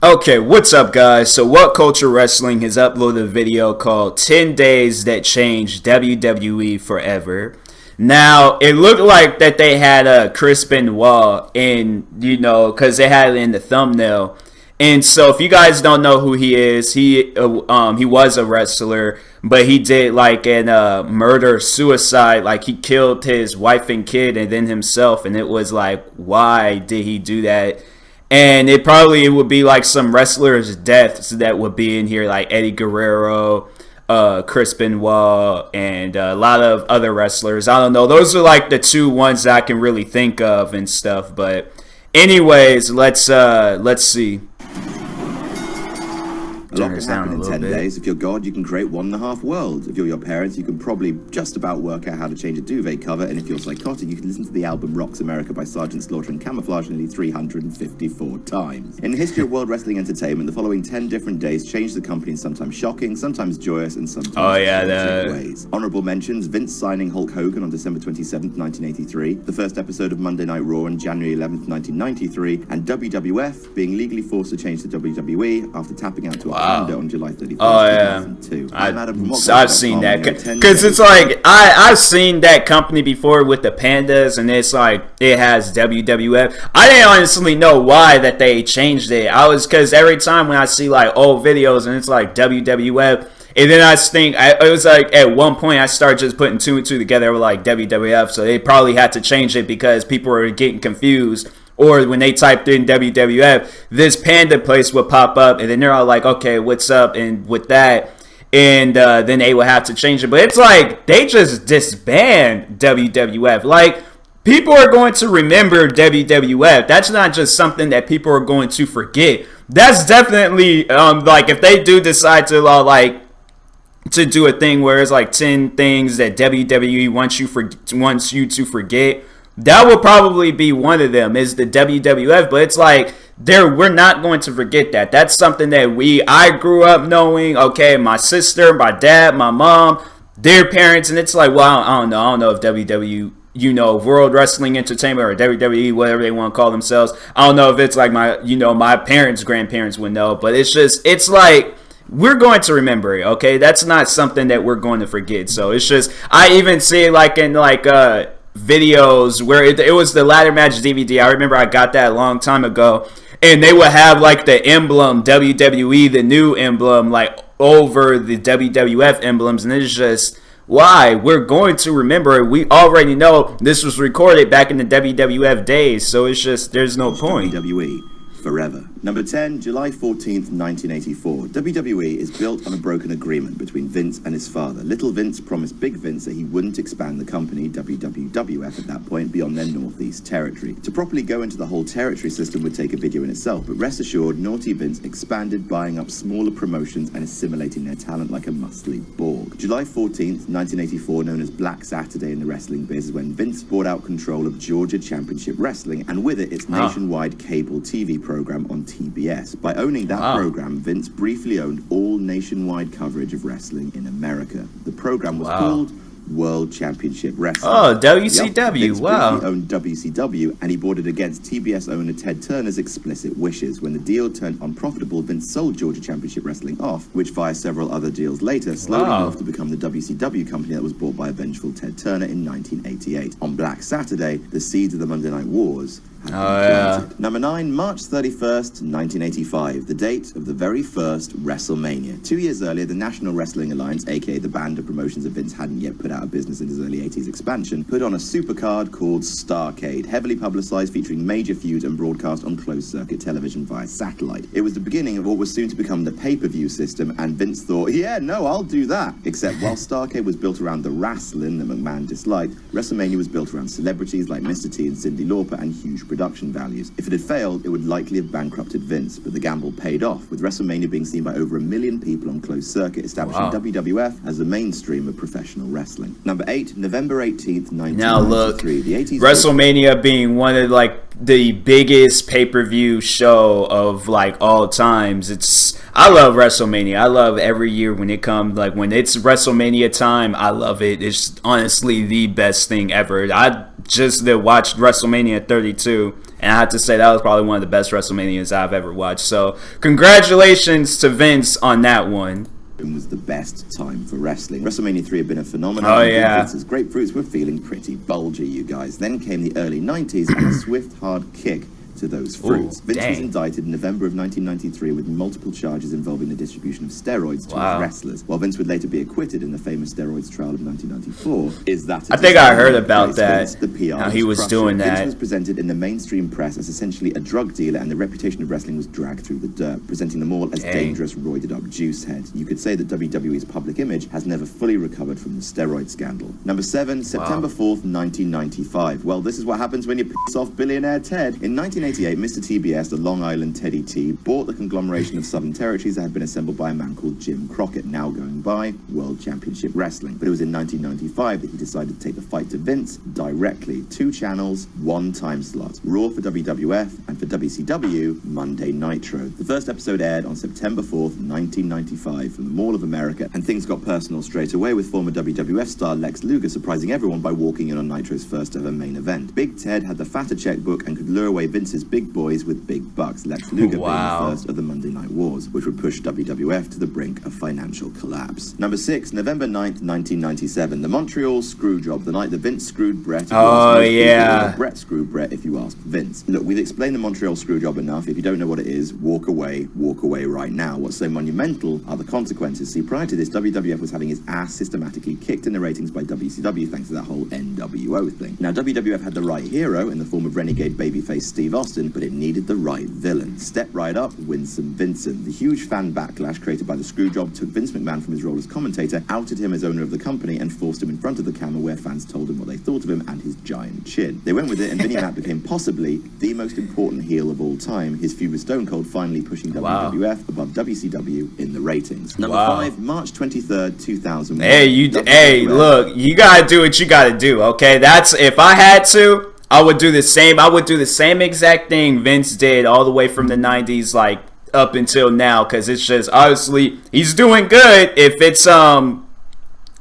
Okay, what's up guys? So What Culture Wrestling has uploaded a video called 10 Days That Changed WWE Forever. Now, it looked like that they had a Chris Benoit in, because they had it in the thumbnail. And so if you guys don't know who he is, he was a wrestler, but he did like an murder-suicide, like he killed his wife and kid and then himself, and it was like, why did he do that? And it would be like some wrestlers' deaths that would be in here, like Eddie Guerrero, Chris Benoit, and a lot of other wrestlers. I don't know. Those are like the two ones that I can really think of and stuff. But anyways, let's see. A lot can happen in 10 days. If you're God, you can create 1.5 worlds. If you're your parents, you can probably just about work out how to change a duvet cover. And if you're psychotic, you can listen to the album Rocks America by Sgt. Slaughter and Camouflage nearly 354 times. In the history of World Wrestling Entertainment, the following 10 different days changed the company in sometimes shocking, sometimes joyous, and sometimes tragic ways. Honorable mentions: Vince signing Hulk Hogan on December 27th, 1983, the first episode of Monday Night Raw on January 11th, 1993, and WWF being legally forced to change to WWE after tapping out to a on July 31st, 2002. I've seen that because it's like I've seen that company before with the pandas, and it's like it has WWF. I didn't honestly know why that they changed it. Because every time when I see like old videos and it's like WWF, and then I think it was like at one point I started just putting two and two together with like WWF, so they probably had to change it because people were getting confused. Or when they typed in WWF, this panda place would pop up, and then they're all like, okay, what's up? And with that, and then they would have to change it. But it's like they just disband WWF. Like, people are going to remember WWF. That's not just something that people are going to forget. That's definitely, like, if they do decide to, to do a thing where it's like 10 things that WWE wants you to forget, that will probably be one of them, is the WWF. But it's like we're not going to forget that. That's something that I grew up knowing. Okay, my sister, my dad, my mom, their parents, and it's like, well, I don't know if WWE, World Wrestling Entertainment or WWE, whatever they want to call themselves, I don't know if it's like my parents' grandparents would know. But it's like, we're going to remember it, okay? That's not something that we're going to forget. So it's just, I even see it like in videos where it was the ladder match DVD. I remember I got that a long time ago, and they would have like the emblem WWE, the new emblem, like over the WWF emblems, and it's just, why? We're going to remember it. We already know this was recorded back in the WWF days, so it's just, there's no point. WWE forever. Number 10, July 14th, 1984. WWE is built on a broken agreement between Vince and his father. Little Vince promised Big Vince that he wouldn't expand the company, WWF at that point, beyond their Northeast territory. To properly go into the whole territory system would take a video in itself, but rest assured, Naughty Vince expanded, buying up smaller promotions and assimilating their talent like a muscly Borg. July 14th, 1984, known as Black Saturday in the wrestling biz, is when Vince bought out control of Georgia Championship Wrestling, and with it, its nationwide cable TV program on TBS. By owning that program, Vince briefly owned all nationwide coverage of wrestling in America. The program was called World Championship Wrestling. Oh, WCW, Vince briefly owned WCW, and he bought it against TBS owner Ted Turner's explicit wishes. When the deal turned unprofitable, Vince sold Georgia Championship Wrestling off, which via several other deals later, slowly morphed to become the WCW company that was bought by a vengeful Ted Turner in 1988. On Black Saturday, the seeds of the Monday Night Wars Number 9, March 31st, 1985, the date of the very first WrestleMania. 2 years earlier, the National Wrestling Alliance, aka the band of promotions that Vince hadn't yet put out of business in his early 80s expansion, put on a supercard called Starrcade, heavily publicized, featuring major feuds and broadcast on closed-circuit television via satellite. It was the beginning of what was soon to become the pay-per-view system, and Vince thought, yeah, no, I'll do that. Except while Starrcade was built around the wrestling that McMahon disliked, WrestleMania was built around celebrities like Mr. T and Cyndi Lauper and huge production values. If it had failed, it would likely have bankrupted Vince, but the gamble paid off, with WrestleMania being seen by over 1 million people on closed circuit, establishing WWF as the mainstream of professional wrestling. Number 8, November 18th, 1993. Now look, the 80s WrestleMania being one of like the biggest pay-per-view show of like all times. I love WrestleMania. I love every year when it comes, like when it's WrestleMania time, I love it. It's honestly the best thing ever. I just watched WrestleMania 32, and I have to say that was probably one of the best WrestleManias I've ever watched. So congratulations to Vince on that one. Was the best time for wrestling. WrestleMania 3 had been a phenomenon. Oh yeah. Vince's grapefruits were feeling pretty bulgy, you guys. Then came the early 90s and a swift, hard kick to those fruits. Vince was indicted in November of 1993 with multiple charges involving the distribution of steroids to his wrestlers. While Vince would later be acquitted in the famous steroids trial of 1994, I think I heard about that. The PR how he was doing that. Vince was presented in the mainstream press as essentially a drug dealer, and the reputation of wrestling was dragged through the dirt, presenting them all as dangerous, roided-up juice heads. You could say that WWE's public image has never fully recovered from the steroid scandal. Number 7, September 4th, 1995. Well, this is what happens when you piss off billionaire Ted. In 1988, Mr. TBS, the Long Island Teddy T, bought the conglomeration of Southern Territories that had been assembled by a man called Jim Crockett, now going by World Championship Wrestling. But it was in 1995 that he decided to take the fight to Vince directly. 2 channels, 1 time slot. Raw for WWF and for WCW, Monday Nitro. The first episode aired on September 4th, 1995 from the Mall of America, and things got personal straight away with former WWF star Lex Luger surprising everyone by walking in on Nitro's first ever main event. Big Ted had the fatter checkbook and could lure away Vince's big boys with big bucks, Lex Luger being the first of the Monday Night Wars, which would push WWF to the brink of financial collapse. Number 6, November 9th, 1997, the Montreal Screwjob, the night that Vince screwed Brett. Brett screwed Brett, if you ask Vince. Look, we've explained the Montreal Screwjob enough. If you don't know what it is, walk away right now. What's so monumental are the consequences. See, prior to this, WWF was having its ass systematically kicked in the ratings by WCW thanks to that whole NWO thing. Now, WWF had the right hero in the form of renegade babyface Steve Austin, but it needed the right villain. Step right up, Winsome Vincent. The huge fan backlash created by the Screwjob took Vince McMahon from his role as commentator, outed him as owner of the company, and forced him in front of the camera where fans told him what they thought of him and his giant chin. They went with it, and Vinnie Mac became possibly the most important heel of all time, his feud with Stone Cold finally pushing WWF above WCW in the ratings. Number 5, March 23rd, 2001. Look, you gotta do what you gotta do, okay? That's, if I had to, I would do the same. I would do the same exact thing Vince did all the way from the 90s, like, up until now, because it's just, obviously, he's doing good if it's,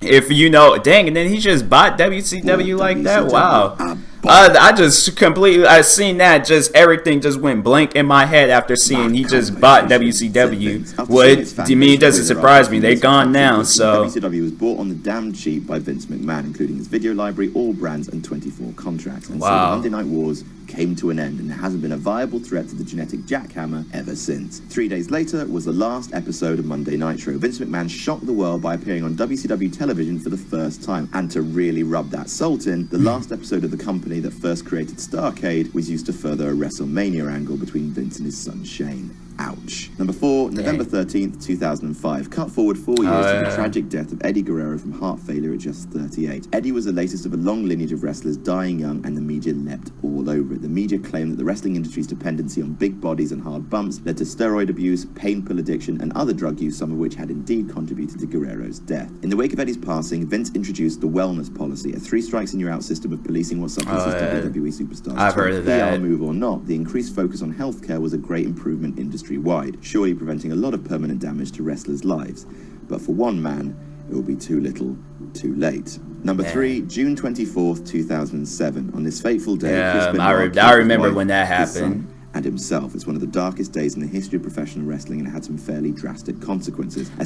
if you know, dang, and then he just bought WCW like that. Wow. I just completely, I seen that, just everything just went blank in my head after seeing he just bought WCW. What do you mean? It doesn't surprise me. They're gone now, so. WCW was bought on the damn cheap by Vince McMahon, including his video library, all brands, and 24 contracts. And so the Monday Night Wars came to an end, and there hasn't been a viable threat to the genetic jackhammer ever since. 3 days later was the last episode of Monday Nitro. Vince McMahon shocked the world by appearing on WCW television for the first time, and to really rub that salt in, the last episode of the company that first created Starrcade was used to further a WrestleMania angle between Vince and his son Shane. Ouch. Number 4, November 13th, 2005. Cut forward 4 years to the tragic death of Eddie Guerrero from heart failure at just 38. Eddie was the latest of a long lineage of wrestlers dying young, and the media leapt all over it. The media claimed that the wrestling industry's dependency on big bodies and hard bumps led to steroid abuse, pain pill addiction, and other drug use, some of which had indeed contributed to Guerrero's death. In the wake of Eddie's passing, Vince introduced the wellness policy, a 3 strikes and you're out system of policing what substances WWE superstars. I've heard of that. PR move or not, the increased focus on healthcare was a great improvement industry-wide, surely preventing a lot of permanent damage to wrestlers' lives. But for one man, it will be too little, too late. Number 3, June 24th, 2007. On this fateful day, I remember when that happened. And himself. It's one of the darkest days in the history of professional wrestling, and it had some fairly drastic consequences. I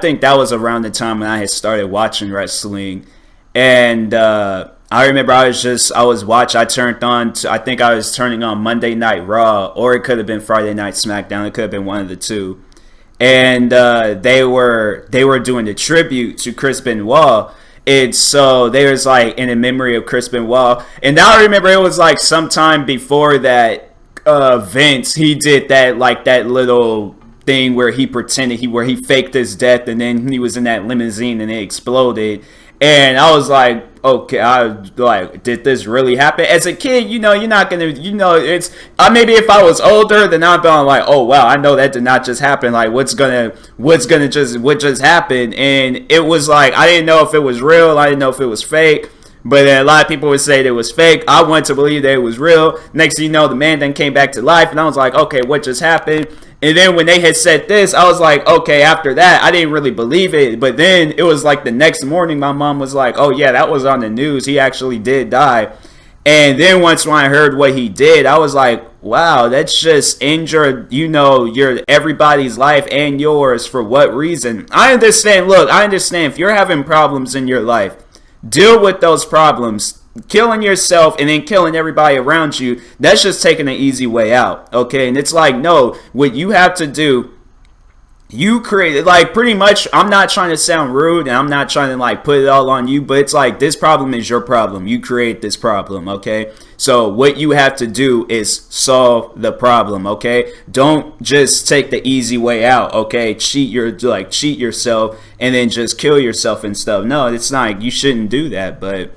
think that was around the time when I had started watching wrestling, and I remember I think I was turning on Monday Night Raw, or it could have been Friday Night SmackDown. It could have been one of the two. And they were doing the tribute to Chris Benoit. So there was like in the memory of Chris Benoit. And I remember it was like sometime before that Vince, he did that little thing where he pretended where he faked his death, and then he was in that limousine and it exploded. And I was like, okay, I was like, did this really happen? As a kid, you're not gonna, it's, maybe if I was older, then I'd be like, oh wow, I know that did not just happen. Like, what just happened? And it was like, I didn't know if it was real, I didn't know if it was fake. But then a lot of people would say that it was fake. I wanted to believe that it was real. Next thing you know, the man then came back to life, and I was like, okay, what just happened? And then when they had said this, I was like, okay, after that, I didn't really believe it. But then it was like the next morning, my mom was like, oh yeah, that was on the news. He actually did die. And then once when I heard what he did, I was like, wow, that's just injured, your everybody's life and yours. For what reason? I understand. Look, I understand if you're having problems in your life, deal with those problems. Killing yourself and then killing everybody around you, that's just taking an easy way out, okay? And it's like, no, what you have to do, you create, like, pretty much, I'm not trying to sound rude and I'm not trying to like put it all on you, but it's like, this problem is your problem. You create this problem, okay? So what you have to do is solve the problem, okay? Don't just take the easy way out, okay? Cheat yourself and then just kill yourself and stuff. No, it's not, you shouldn't do that, but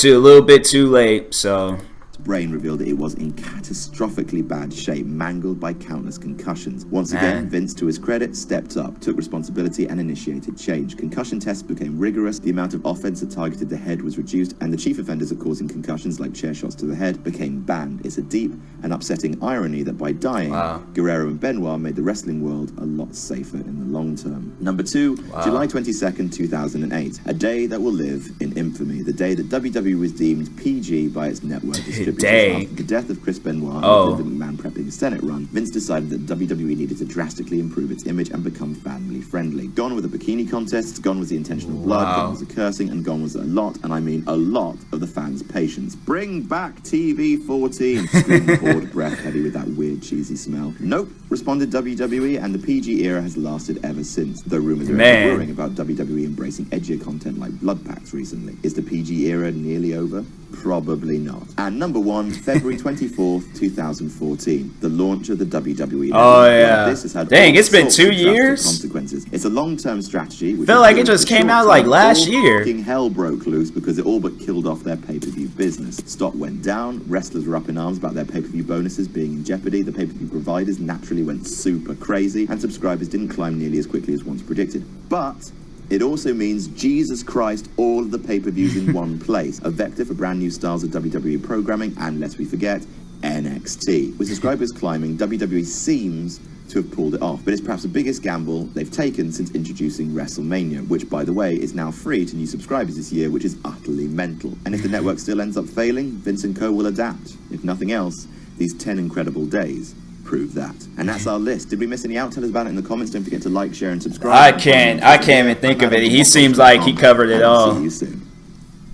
a little bit too late, so. Brain revealed that it was in catastrophically bad shape, mangled by countless concussions. Once again, Vince, to his credit, stepped up, took responsibility, and initiated change. Concussion tests became rigorous, the amount of offense that targeted the head was reduced, and the chief offenders of causing concussions, like chair shots to the head, became banned. It's a deep and upsetting irony that by dying, Guerrero and Benoit made the wrestling world a lot safer in the long term. Number 2, July 22nd, 2008, a day that will live in infamy, the day that WWE was deemed PG by its network distributors. After the death of Chris Benoit and Linda McMahon prepping a Senate run, Vince decided that WWE needed to drastically improve its image and become family friendly. Gone were the bikini contests, gone was the intentional blood, gone was the cursing, and gone was a lot, and I mean a lot, of the fans' patience. Bring back TV 14, screamed bored breath heavy with that weird cheesy smell. Nope, responded WWE, and the PG era has lasted ever since. Though rumors are brewing about WWE embracing edgier content like blood packs recently. Is the PG era nearly over? Probably not. And number 1, February 24th, 2014, the launch of the WWE. Oh yeah. This has had it's been 2 years. Consequences. It's a long-term strategy. Feel like it just came out like last year. Fucking hell broke loose because it all but killed off their pay-per-view business. Stock went down. Wrestlers were up in arms about their pay-per-view bonuses being in jeopardy. The pay-per-view providers naturally went super crazy, and subscribers didn't climb nearly as quickly as once predicted. But it also means, Jesus Christ, all of the pay-per-views in one place. A vector for brand new styles of WWE programming, and lest we forget, NXT. With subscribers climbing, WWE seems to have pulled it off, but it's perhaps the biggest gamble they've taken since introducing WrestleMania, which, by the way, is now free to new subscribers this year, which is utterly mental. And if the network still ends up failing, Vince & Co. will adapt. If nothing else, these 10 incredible days prove that. And that's our list. Did we miss any out? Tell us about it in the comments. Don't forget to like, share, and subscribe. I can't even think of it. He seems like he covered it all. See you soon.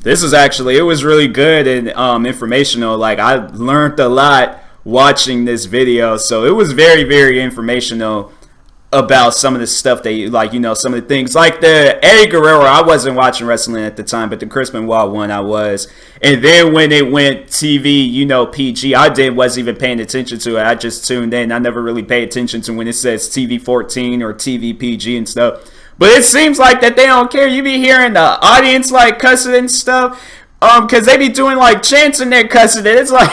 This was actually, it was really good and informational. Like, I learned a lot watching this video, so it was very, very informational about some of the stuff they, like, some of the things, like the Eddie Guerrero. I wasn't watching wrestling at the time, but the Chris Benoit one I was. And then when it went TV, PG, wasn't even paying attention to it. I just tuned in. I never really paid attention to when it says TV 14 or TV PG and stuff. But it seems like that they don't care. You be hearing the audience like cussing and stuff. Because they be doing like chants in their cussing. It's like,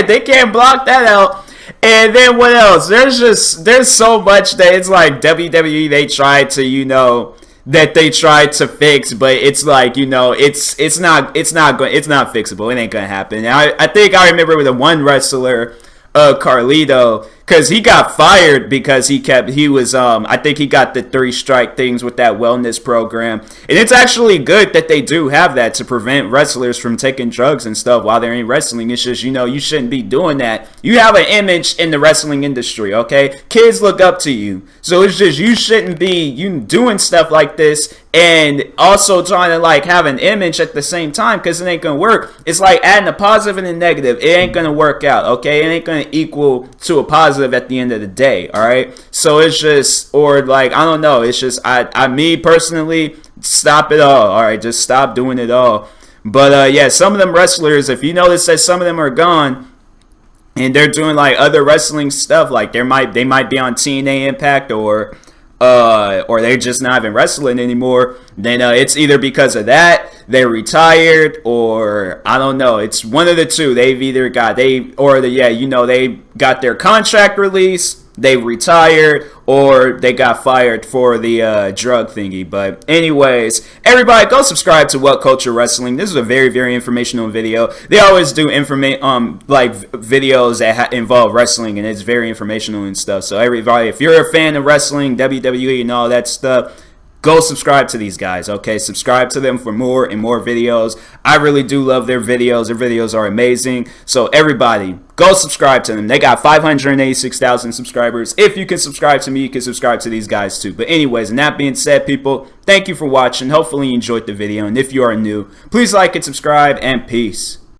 they can't block that out. And then what else? There's so much that it's like WWE, they tried to, that they tried to fix, but it's like, it's not fixable. It ain't gonna happen. And I think I remember with the one wrestler, Carlito, because he got fired because I think he got the 3 strike things with that wellness program. And it's actually good that they do have that to prevent wrestlers from taking drugs and stuff while they're in wrestling. It's just, you shouldn't be doing that. You have an image in the wrestling industry, okay? Kids look up to you. So it's just, you shouldn't be doing stuff like this and also trying to like have an image at the same time, because it ain't gonna work. It's like adding a positive and a negative. It ain't gonna work out, okay? It ain't gonna equal to a positive at the end of the day, all right? So it's just, or like, I don't know, it's just, me personally, stop it all right? Just stop doing it all. But yeah, some of them wrestlers, if you notice that some of them are gone and they're doing like other wrestling stuff, like they might be on TNA Impact or they're just not even wrestling anymore, then it's either because of that, they retired, or I don't know, it's one of the two. They've either got they got their contract released, they retired, or they got fired for the drug thingy. But anyways, everybody go subscribe to What Culture Wrestling. This is a very, very informational video. They always do like videos that involve wrestling, and it's very informational and stuff. So everybody, if you're a fan of wrestling, WWE and all that stuff, go subscribe to these guys, okay? Subscribe to them for more and more videos. I really do love their videos. Their videos are amazing. So everybody, go subscribe to them. They got 586,000 subscribers. If you can subscribe to me, you can subscribe to these guys too. But anyways, and that being said, people, thank you for watching. Hopefully you enjoyed the video. And if you are new, please like and subscribe, and peace.